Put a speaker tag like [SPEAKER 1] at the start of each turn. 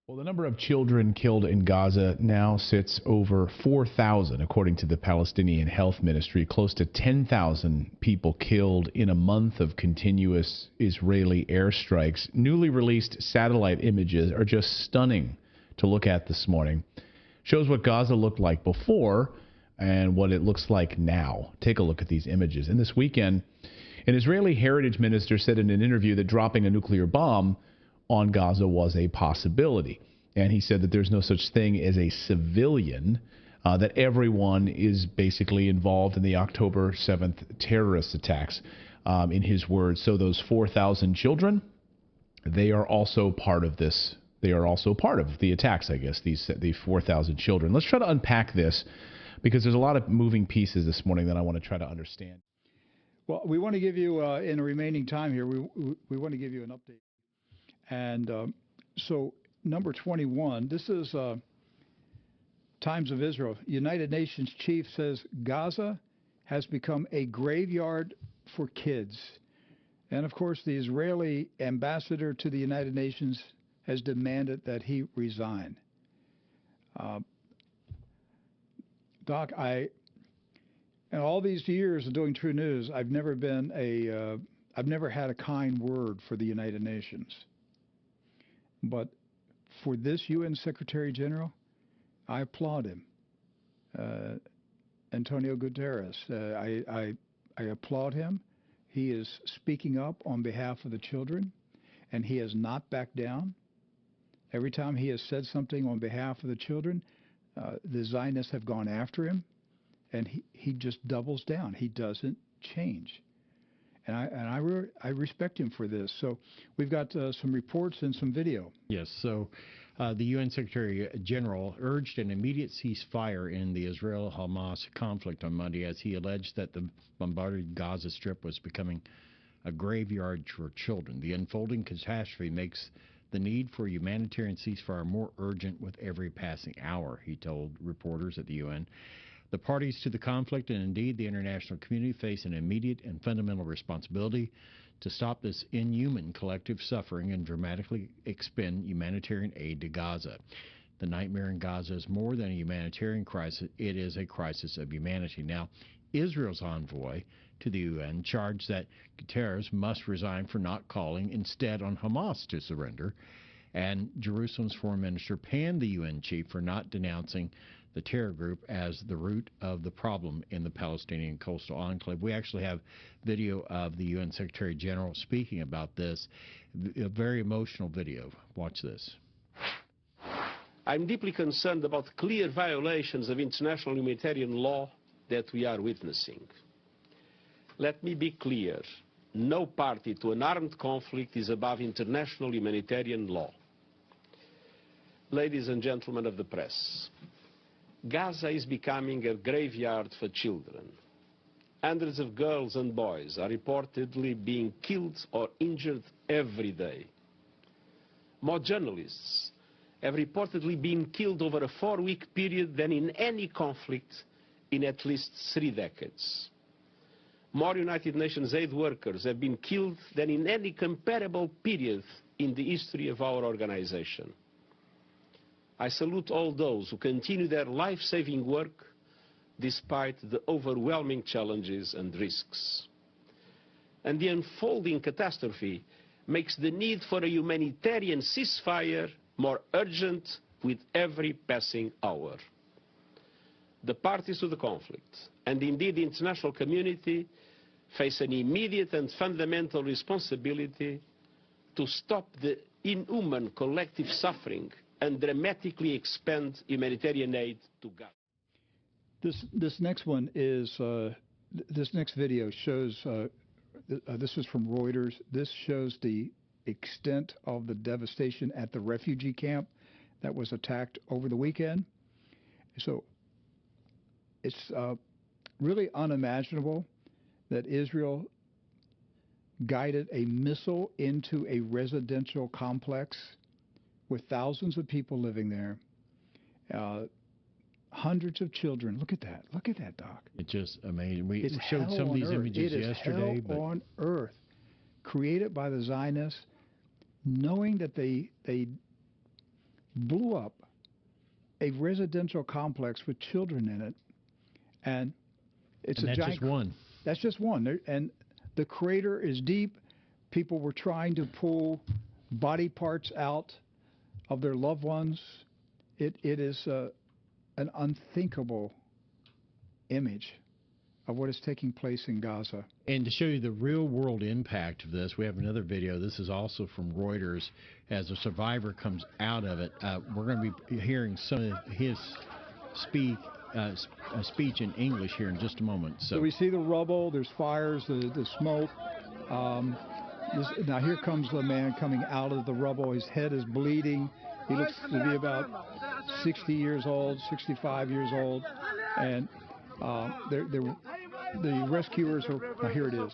[SPEAKER 1] Well, the number of children killed in Gaza now sits over 4,000, according to the Palestinian Health Ministry. Close to 10,000 people killed in a month of continuous Israeli airstrikes. Newly released satellite images are just stunning to look at this morning. Shows what Gaza looked like before and what it looks like now. Take a look at these images. And this weekend, an Israeli heritage minister said in an interview that dropping a nuclear bomb on Gaza was a possibility. And he said that there's no such thing as a civilian, that everyone is basically involved in the October 7th terrorist attacks, in his words. So those 4,000 children, they are also part of this. They are also part of the attacks, I guess, the 4,000 children. Let's try to unpack this because there's a lot of moving pieces this morning that I want to try to understand.
[SPEAKER 2] Well, we want to give you, in the remaining time here, we want to give you an update. And so number 21, this is Times of Israel. United Nations chief says Gaza has become a graveyard for kids. And, of course, the Israeli ambassador to the United Nations has demanded that he resign. Doc, in all these years of doing True News, I've never had a kind word for the United Nations. But for this UN Secretary General, I applaud him. Antonio Guterres, I applaud him. He is speaking up on behalf of the children, and he has not backed down. Every time he has said something on behalf of the children, the Zionists have gone after him, and he just doubles down. He doesn't change. And I respect him for this. So we've got some reports and some video.
[SPEAKER 3] Yes, so the UN Secretary General urged an immediate ceasefire in the Israel-Hamas conflict on Monday as he alleged that the bombarded Gaza Strip was becoming a graveyard for children. The unfolding catastrophe makes the need for a humanitarian ceasefire more urgent with every passing hour, he told reporters at the UN. The parties to the conflict and indeed the international community face an immediate and fundamental responsibility to stop this inhuman collective suffering and dramatically expend humanitarian aid to Gaza. The nightmare in Gaza is more than a humanitarian crisis. It is a crisis of humanity. Now, Israel's envoy to the UN charged that Guterres must resign for not calling instead on Hamas to surrender, and Jerusalem's foreign minister panned the UN chief for not denouncing the terror group as the root of the problem in the Palestinian coastal enclave. We actually have video of the UN Secretary General speaking about this, a very emotional video. Watch this.
[SPEAKER 4] I'm deeply concerned about clear violations of international humanitarian law that we are witnessing. Let me be clear. No party to an armed conflict is above international humanitarian law. Ladies and gentlemen of the press, Gaza is becoming a graveyard for children. Hundreds of girls and boys are reportedly being killed or injured every day. More journalists have reportedly been killed over a 4-week period than in any conflict in at least 3 decades. More United Nations aid workers have been killed than in any comparable period in the history of our organization. I salute all those who continue their life-saving work despite the overwhelming challenges and risks. And the unfolding catastrophe makes the need for a humanitarian ceasefire more urgent with every passing hour. The parties to the conflict, and indeed the international community, face an immediate and fundamental responsibility to stop the inhuman collective suffering and dramatically expand humanitarian aid to Gaza.
[SPEAKER 2] This next one is, this next video shows, this is from Reuters. This shows the extent of the devastation at the refugee camp that was attacked over the weekend. So it's really unimaginable that Israel guided a missile into a residential complex with thousands of people living there, hundreds of children. Look at that. Look at that, Doc.
[SPEAKER 3] It's just amazing. We
[SPEAKER 2] It's
[SPEAKER 3] showed some of these images yesterday.
[SPEAKER 2] It is hell on earth, created by the Zionists, knowing that they blew up a residential complex with children in it, and it's
[SPEAKER 3] and
[SPEAKER 2] a
[SPEAKER 3] that's
[SPEAKER 2] giant.
[SPEAKER 3] just one.
[SPEAKER 2] That's just one, and the crater is deep. People were trying to pull body parts out of their loved ones. It is an unthinkable image of what is taking place in Gaza.
[SPEAKER 3] And to show you the real world impact of this, we have another video. This is also from Reuters. As a survivor comes out of it, we're going to be hearing some of his speech in English here in just a moment.
[SPEAKER 2] So we see the rubble, there's fires, the smoke. Now here comes the man coming out of the rubble. His head is bleeding. He looks to be about 60 years old, 65 years old. And the rescuers are, now here it is.